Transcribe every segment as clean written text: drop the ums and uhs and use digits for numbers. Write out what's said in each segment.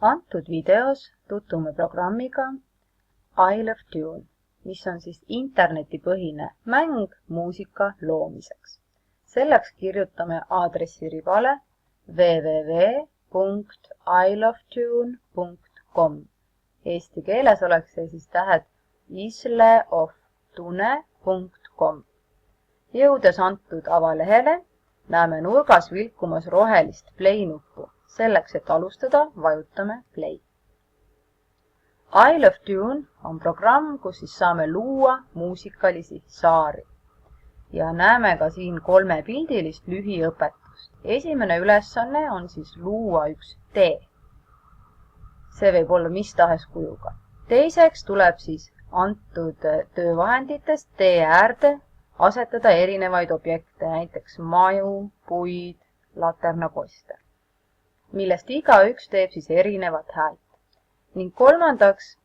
Antud videos tutvume programmiga I Love Tune, mis on siis internetipõhine mäng muusika loomiseks. Selleks kirjutame aadressiribale www.ilovetune.com. Eesti keeles oleks see siis tähed isleoftune.com. Jõudes antud avalehele näeme nurgas vilkumas rohelist play nuppu. Selleks, et alustada, vajutame play. I Love Tune on programm, kus siis saame luua muusikalisi saari. Ja näeme ka siin 3-pildilist lühiõpetust. Esimene ülesanne on siis luua üks tee. See võib olla mis tahes kujuga. Teiseks tuleb siis antud töövahenditest tee äärde asetada erinevaid objekte, näiteks maju, puid, laternaposte, millest igaüks teeb siis erinevat häält. Ning kolmandaks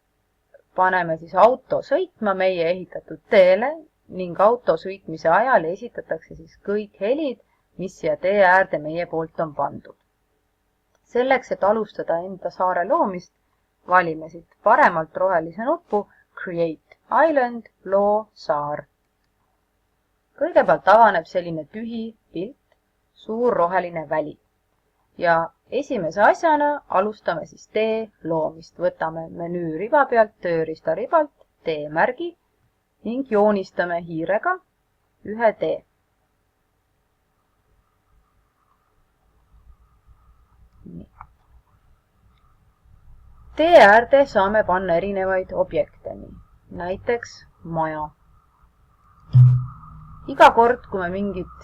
paneme siis auto sõitma meie ehitatud teele ning auto sõitmise ajal esitatakse siis kõik helid, mis siia tee äärde meie poolt on pandud. Selleks, et alustada enda saare loomist, valime siit paremalt rohelise nupu Create Island, loo saar. Kõigepealt avaneb selline tühi pilt, suur roheline väli. Ja esimese asjana alustame siis tee loomist. Võtame menüü riba pealt, tööriista ribalt, teemärgi ning joonistame hiirega ühe tee. Tee äärde saame panna erinevaid objekte, näiteks maja. Iga kord, kui me mingit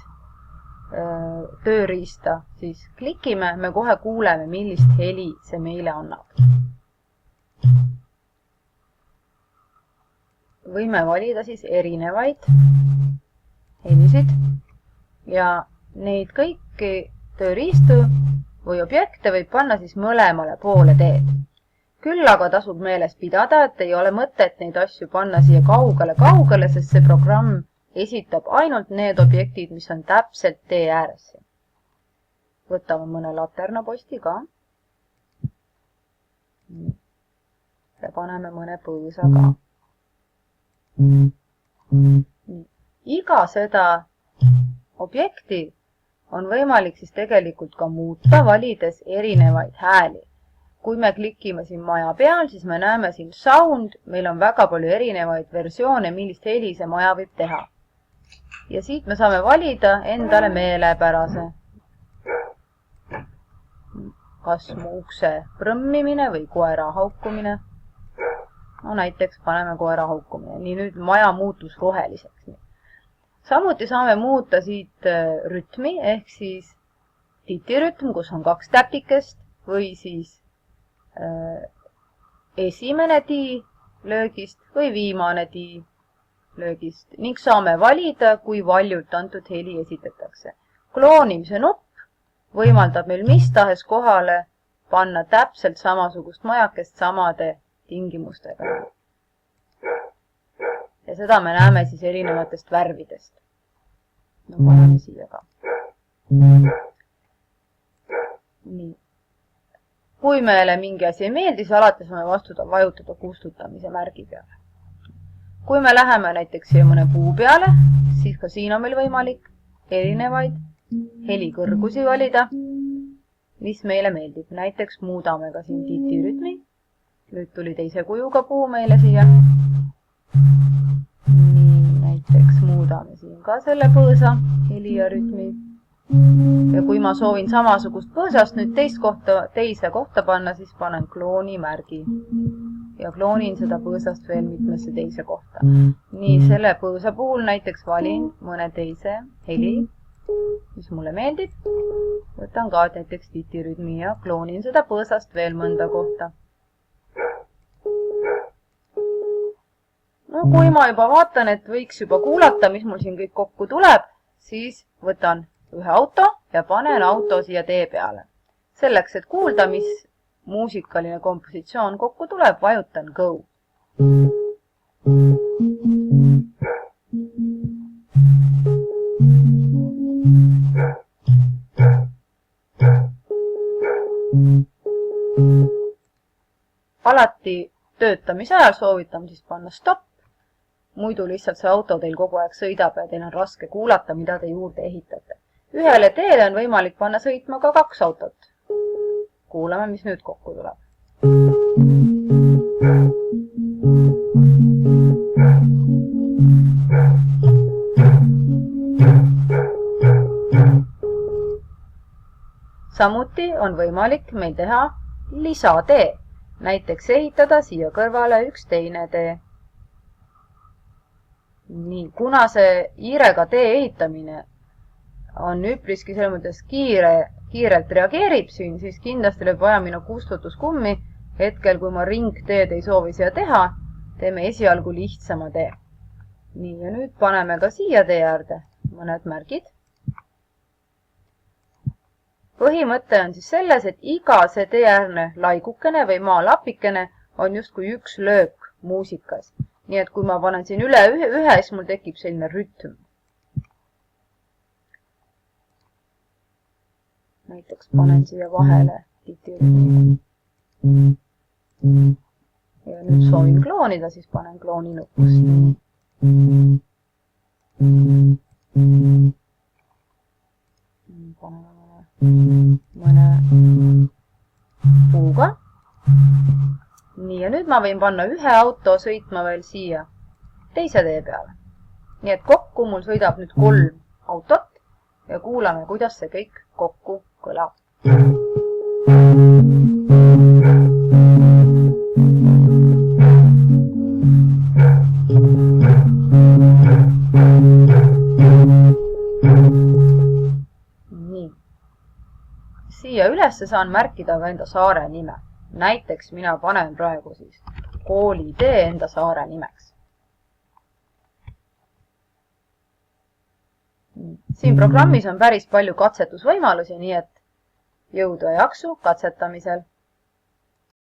tööriista siis klikime, me kohe kuuleme, millist heli see meile annab. Võime valida siis erinevaid helisid ja neid kõiki tööriistu või objekte võib panna siis mõlemale poole teed. Küll aga tasub meeles pidada, et ei ole mõtet neid asju panna siia kaugele, sest see programm esitab ainult need objektid, mis on täpselt tee ääres. Võtame mõne laternaposti ka. Ja paneme mõne põõsa ka. Iga seda objekti on võimalik siis tegelikult ka muuta, valides erinevaid hääli. Kui me klikime siin maja peal, siis me näeme siin sound. Meil on väga palju erinevaid versioone, millist heli see maja võib teha. Ja siit me saame valida endale meelepärase. Kas mu ukse prõmmimine või koera haukumine. No näiteks paneme koera haukumine. Nii nüüd maja muutus roheliseks. Samuti saame muuta siit rütmi, ehk siis titirütm, kus on 2 täpikest, või siis esimene tii löögist või viimane tii löögist ning saame valida, kui valjult antud heli esitatakse. Kloonimise nupp võimaldab meil mis tahes kohale panna täpselt samasugust majakest samade tingimustega. Ja seda me näeme siis erinevatest värvidest. No paneme siia ka. Nii. Kui meile mingi asi ei meeldi, siis alati saame vajutada kustutamise märgi peale. Kui me läheme näiteks siia mõne puu peale, siis ka siin on meil võimalik erinevaid helikõrgusi valida, mis meile meeldib. Näiteks muudame ka siin titirütmi. Nüüd tuli teise kujuga puu meile siia. Nii, näiteks muudame siin ka selle põõsa heli ja rütmi. Ja kui ma soovin samasugust põõsast nüüd teise kohta panna, siis panen klooni märgi. Ja kloonin seda põõsast veel mitmesse teise kohta. Nii, selle põõsa puhul näiteks valin mõne teise heli, mis mulle meeldib. Võtan ka näiteks titirütmi ja kloonin seda põõsast veel mõnda kohta. No kui ma juba vaatan, et võiks juba kuulata, mis mul siin kõik kokku tuleb, siis võtan ühe auto ja panen auto siia tee peale. Selleks, et kuulda, mis muusikaline kompositsioon kokku tuleb, vajutan Go. Alati töötamise ajal soovitame siis panna stopp. Muidu lihtsalt see auto teil kogu aeg sõidab ja teil on raske kuulata, mida te juurde ehitate. Ühele teele on võimalik panna sõitma ka 2 autot. Kuulame, mis nüüd kokku tuleb. Samuti on võimalik meil teha lisatee. Näiteks ehitada siia kõrvale üks teine tee. Nii, kuna see hiirega tee ehitamine on üpriski selles mõttes kiirelt reageerib siin, siis kindlasti lööb vaja minu kustutuskummi. Hetkel, kui ma ringteed ei soovi siia teha, teeme esialgu lihtsama tee. Nii, ja nüüd paneme ka siia tee äärde mõned märgid. Põhimõte on siis selles, et iga see teeäärne laigukene või maalapikene on justkui üks löök muusikas. Nii et kui ma panen siin üle ühe, siis mul tekib selline rütm. Näiteks panen siia vahele titirütmi. Ja nüüd soovin kloonida, siis panen klooni nupust. Paneme mõne puuga. Nii, ja nüüd ma võin panna ühe auto sõitma veel siia teise tee peale. Nii et kokku mul sõidab nüüd 3 autot ja kuulame, kuidas see kõik kokku kõlab. Nii. Siia ülesse saan märkida ka enda saare nime. Näiteks mina panen praegu siis koolitee enda saare nimeks. Siin programmis on päris palju katsetusvõimalusi, nii et jõudu ja jaksu katsetamisel.